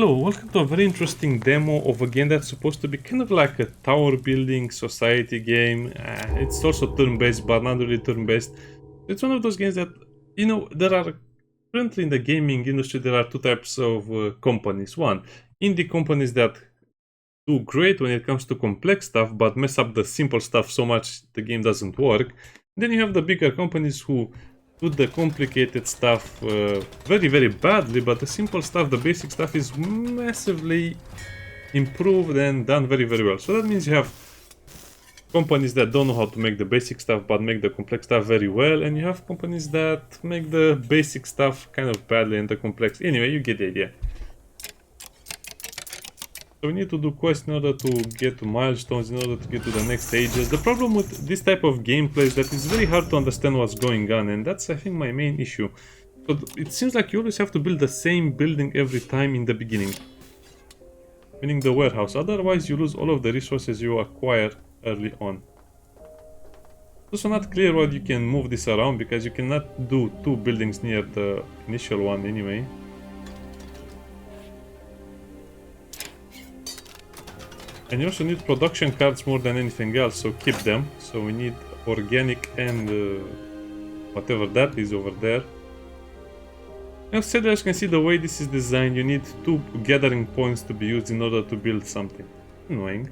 Hello, welcome to a very interesting demo of a game that's supposed to be kind of like a tower building society game. It's also turn-based, but not really turn-based. It's one of those games that, there are currently in the gaming industry, there are two types of companies. One, indie companies that do great when it comes to complex stuff, but mess up the simple stuff so much the game doesn't work. Then you have the bigger companies who do the complicated stuff very, very badly, but the simple stuff, the basic stuff is massively improved and done very, very well. So that means you have companies that don't know how to make the basic stuff but make the complex stuff very well, and you have companies that make the basic stuff kind of badly and the complex. Anyway, you get the idea. So we need to do quests in order to get to milestones, in order to get to the next stages. The problem with this type of gameplay is that it's very hard to understand what's going on, and that's, I think, my main issue. So it seems like you always have to build the same building every time in the beginning. Meaning the warehouse, otherwise you lose all of the resources you acquire early on. It's also not clear why you can move this around, because you cannot do two buildings near the initial one anyway. And you also need production cards more than anything else, so keep them. So we need organic and whatever that is over there. Instead, as you can see, the way this is designed, you need two gathering points to be used in order to build something. Annoying.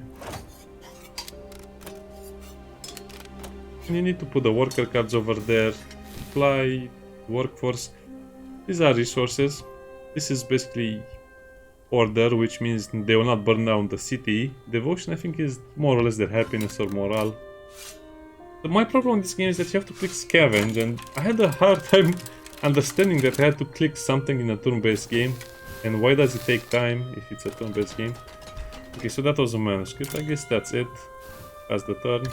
And you need to put the worker cards over there. Supply, workforce. These are resources. This is basically order, which means they will not burn down the city. Devotion, I think, is more or less their happiness or morale. But my problem in this game is that you have to click scavenge, and I had a hard time understanding that I had to click something in a turn-based game. And why does it take time if it's a turn-based game? Okay, so that was a manuscript. I guess that's it. That's the turn.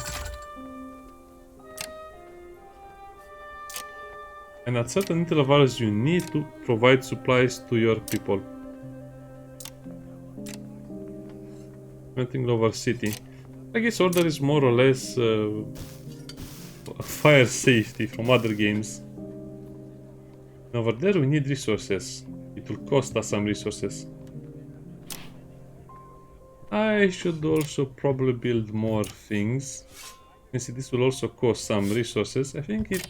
And at certain intervals you need to provide supplies to your people. Renting over city. I guess order is more or less fire safety from other games. And over there we need resources. It will cost us some resources. I should also probably build more things. You see, this will also cost some resources. I think it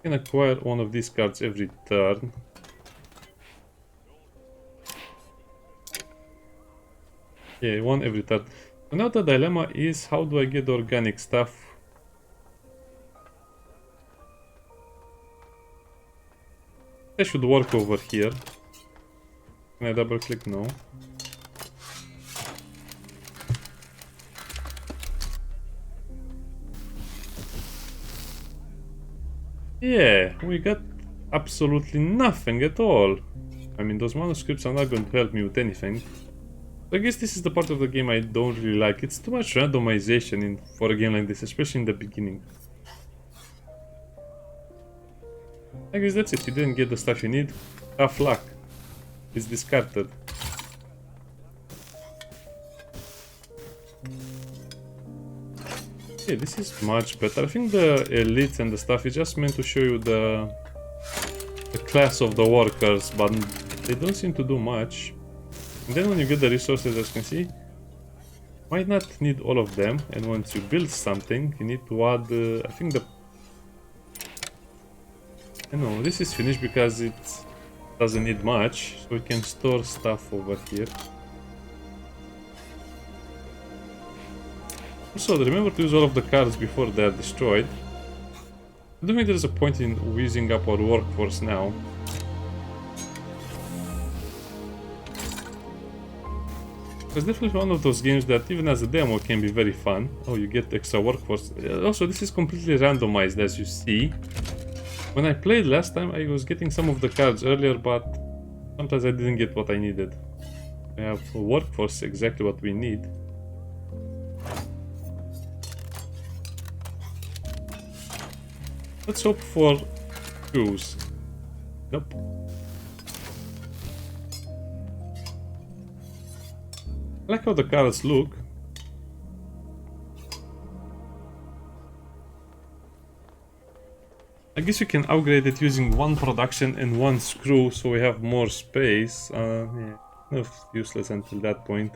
can acquire one of these cards every turn. Yeah, one every turn. So now the dilemma is, how do I get the organic stuff? I should work over here. Can I double click? No. Yeah, we got absolutely nothing at all. I mean, those manuscripts are not going to help me with anything. I guess this is the part of the game I don't really like. It's too much randomization for a game like this, especially in the beginning. I guess that's it. You didn't get the stuff you need. Tough luck. It's discarded. Yeah, this is much better. I think the elites and the stuff is just meant to show you the class of the workers, but they don't seem to do much. And then when you get the resources, as you can see, might not need all of them. And once you build something, you need to add, I think no, this is finished because it doesn't need much. So we can store stuff over here. Also, remember to use all of the cards before they are destroyed. I don't think there's a point in using up our workforce now. It's definitely one of those games that even as a demo can be very fun. Oh, you get extra workforce. Also, this is completely randomized, as you see. When I played last time, I was getting some of the cards earlier, but sometimes I didn't get what I needed. I have a workforce, exactly what we need. Let's hope for shoes. Nope. I like how the cards look. I guess you can upgrade it using one production and one screw, so we have more space. Yeah, kind of useless until that point.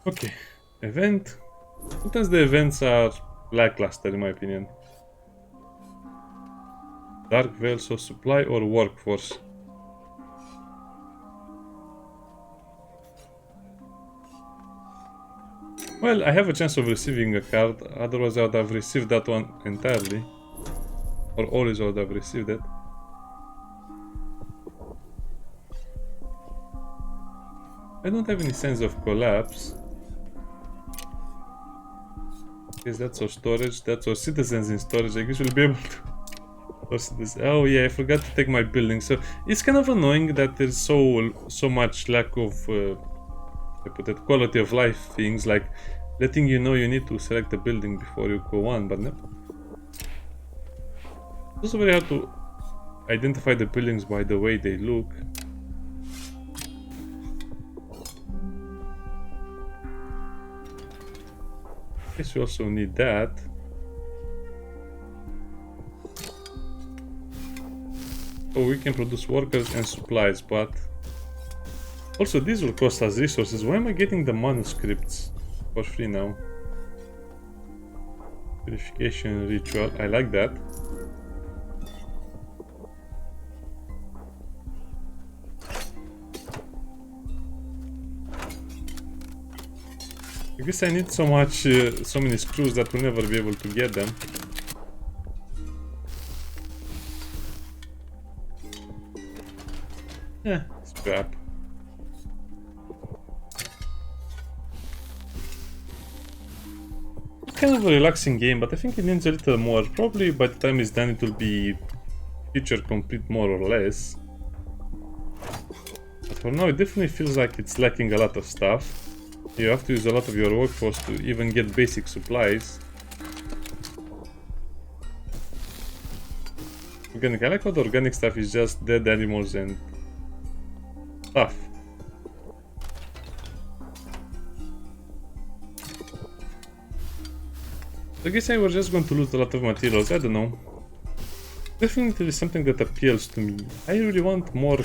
Okay, event. Sometimes the events are lackluster in my opinion. Dark Veil, so supply or workforce. Well, I have a chance of receiving a card, otherwise I would have received that one entirely. Or always I would have received it. I don't have any sense of collapse. Yes, that's our storage, that's our citizens in storage. I guess we'll be able to... Oh yeah, I forgot to take my building. So it's kind of annoying that there's so much lack of I put it, quality of life things, like letting you know you need to select a building before you go on, but no. It's also very hard to identify the buildings by the way they look. Guess we also need that. So we can produce workers and supplies, but also these will cost us resources. Why am I getting the manuscripts for free now? Purification ritual, I like that. I guess I need so many screws that we'll never be able to get them. Yeah, scrap. Kind of a relaxing game, but I think it needs a little more. Probably by the time it's done it will be feature complete more or less. But for now it definitely feels like it's lacking a lot of stuff. You have to use a lot of your workforce to even get basic supplies. Organic, I like how the organic stuff is just dead animals and stuff. I guess I was just going to lose a lot of materials, I don't know. Definitely something that appeals to me. I really want more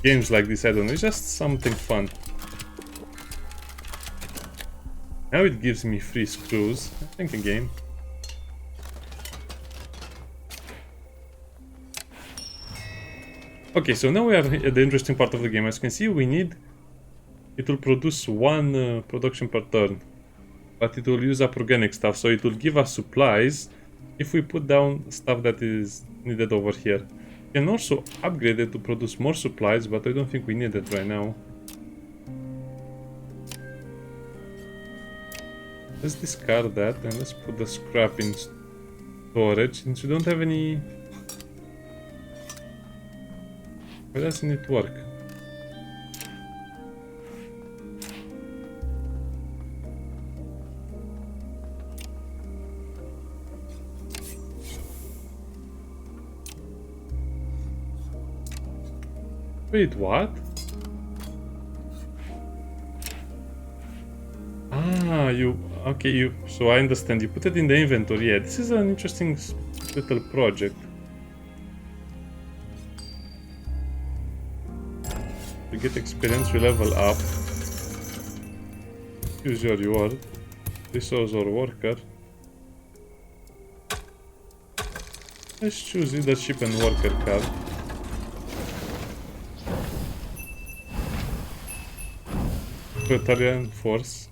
games like this, I don't know, it's just something fun. Now it gives me free screws. I think a game. Okay, so now we are at the interesting part of the game. As you can see, it will produce one production per turn. But it will use up organic stuff, so it will give us supplies if we put down stuff that is needed over here. We can also upgrade it to produce more supplies, but I don't think we need it right now. Let's discard that and let's put the scrap in storage, since we don't have any... Why doesn't it work? Wait, what? Ah, okay, so I understand, you put it in the inventory. Yeah, this is an interesting little project. You get experience, we level up. Use your reward. Resource or worker. Let's choose leadership and worker card. Battalion force.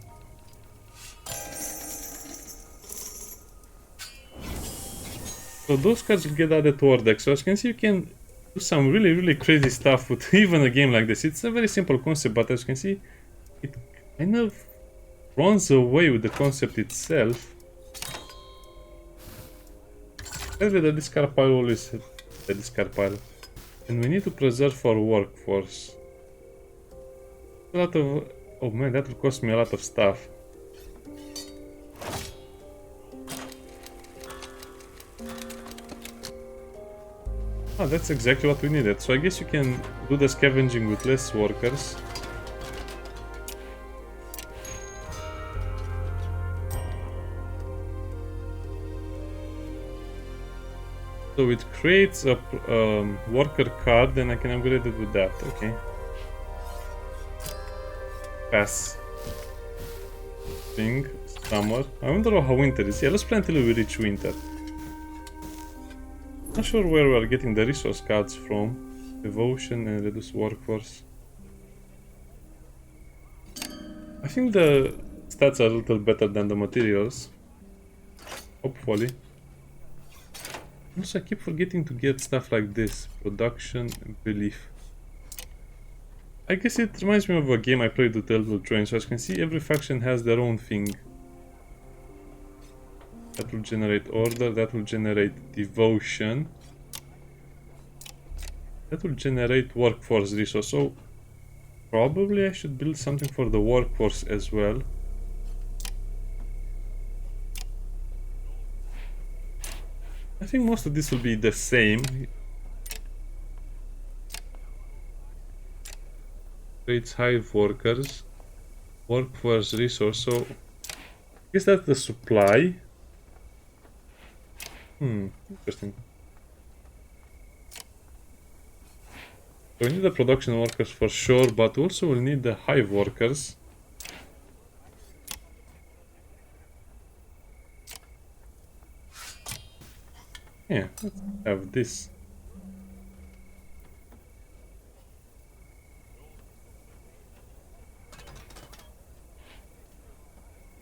So those cards will get added to our deck. So as you can see, you can do some really crazy stuff with even a game like this. It's a very simple concept, but as you can see, it kind of runs away with the concept itself. Sadly, the discard pile always hit the discard pile. And we need to preserve our workforce. A lot of... Oh man, that will cost me a lot of stuff. Ah, that's exactly what we needed. So I guess you can do the scavenging with less workers. So it creates a worker card and I can upgrade it with that. Okay. Pass. Spring, summer. I wonder how winter is. Yeah, let's play until we reach winter. Not sure where we are getting the resource cards from. Devotion and reduce workforce. I think the stats are a little better than the materials. Hopefully. Also, I keep forgetting to get stuff like this. Production, belief. I guess it reminds me of a game I played with Elder Train, so as you can see, every faction has their own thing. That will generate order, that will generate devotion. That will generate workforce resource, so probably I should build something for the workforce as well. I think most of this will be the same. Creates hive workers, workforce resource, so I guess that's the supply. Interesting. So we need the production workers for sure, but also we'll need the hive workers. Yeah, let's have this.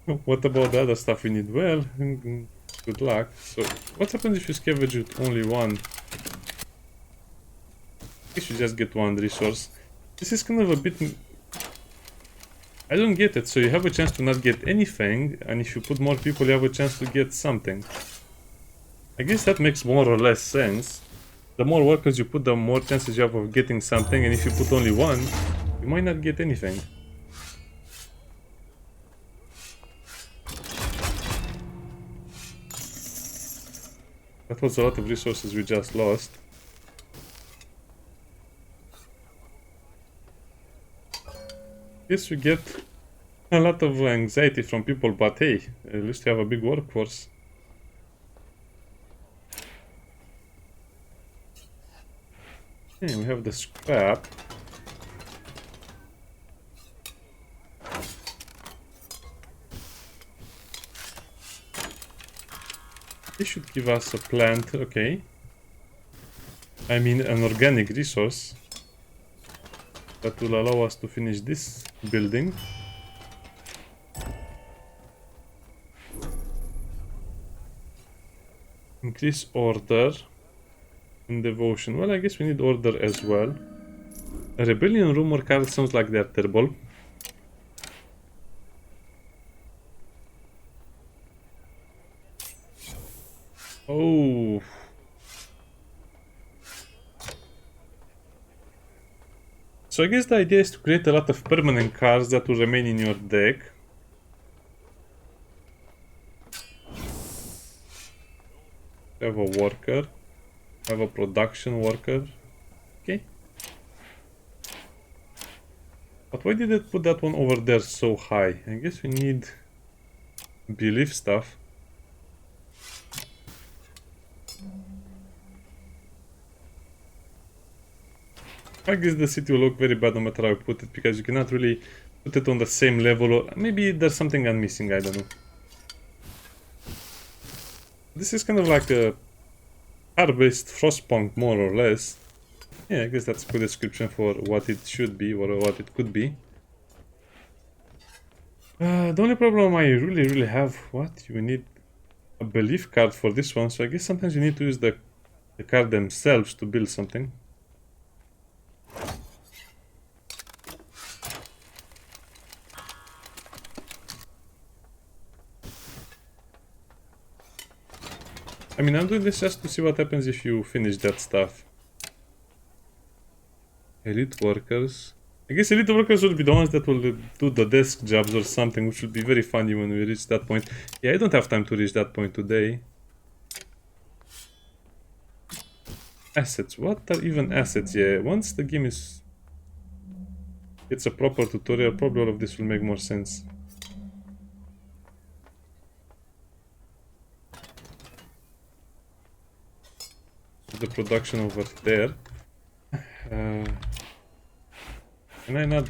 What about the other stuff we need? Well, good luck. So, what happens if you scavenge with only one? You should just get one resource. This is kind of a bit... I don't get it. So you have a chance to not get anything, and if you put more people, you have a chance to get something. I guess that makes more or less sense. The more workers you put, the more chances you have of getting something, and if you put only one, you might not get anything. That was a lot of resources we just lost. Yes, we get a lot of anxiety from people, but hey, at least we have a big workforce. Okay, we have the scrap. This should give us a plant, okay. I mean an organic resource that will allow us to finish this building. Increase order and devotion. Well, I guess we need order as well. A rebellion rumor card sounds like they're terrible. Oh. So I guess the idea is to create a lot of permanent cards that will remain in your deck. Have a worker. Have a production worker. Okay. But why did it put that one over there so high? I guess we need belief stuff. I guess the city will look very bad no matter how I put it, because you cannot really put it on the same level, or maybe there's something I'm missing, I don't know. This is kind of like a car-based Frostpunk, more or less. Yeah, I guess that's a good description for what it should be, or what it could be. The only problem I really have... What? You need a belief card for this one, so I guess sometimes you need to use the card themselves to build something. I mean, I'm doing this just to see what happens if you finish that stuff. Elite workers. I guess elite workers will be the ones that will do the desk jobs or something, which will be very funny when we reach that point. Yeah, I don't have time to reach that point today. Assets. What are even assets? Yeah, once the game is... It's a proper tutorial, probably all of this will make more sense. the production over there. Can I not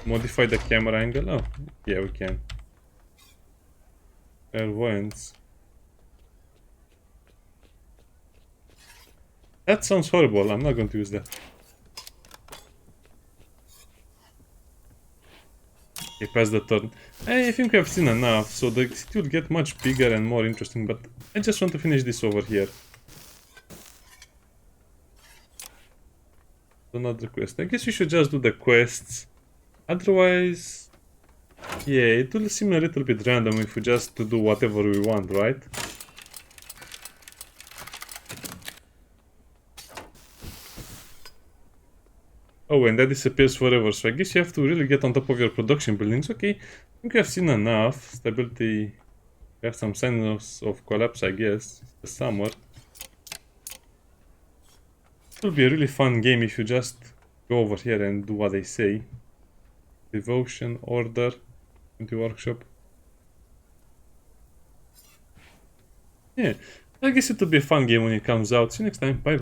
modify the camera angle? Oh, yeah, we can. Clairvoyance. That sounds horrible. I'm not going to use that. Okay, pass the turn. I think I've seen enough, so the city will get much bigger and more interesting, but I just want to finish this over here. Another quest. I guess we should just do the quests. Otherwise, yeah, it will seem a little bit random if we just do whatever we want, right? Oh, and that disappears forever, so I guess you have to really get on top of your production buildings. Okay, I think I've seen enough. Stability, we have some signs of collapse, I guess. It's the summer. It will be a really fun game if you just go over here and do what they say. Devotion, order, into workshop. Yeah, I guess it will be a fun game when it comes out. See you next time. Bye.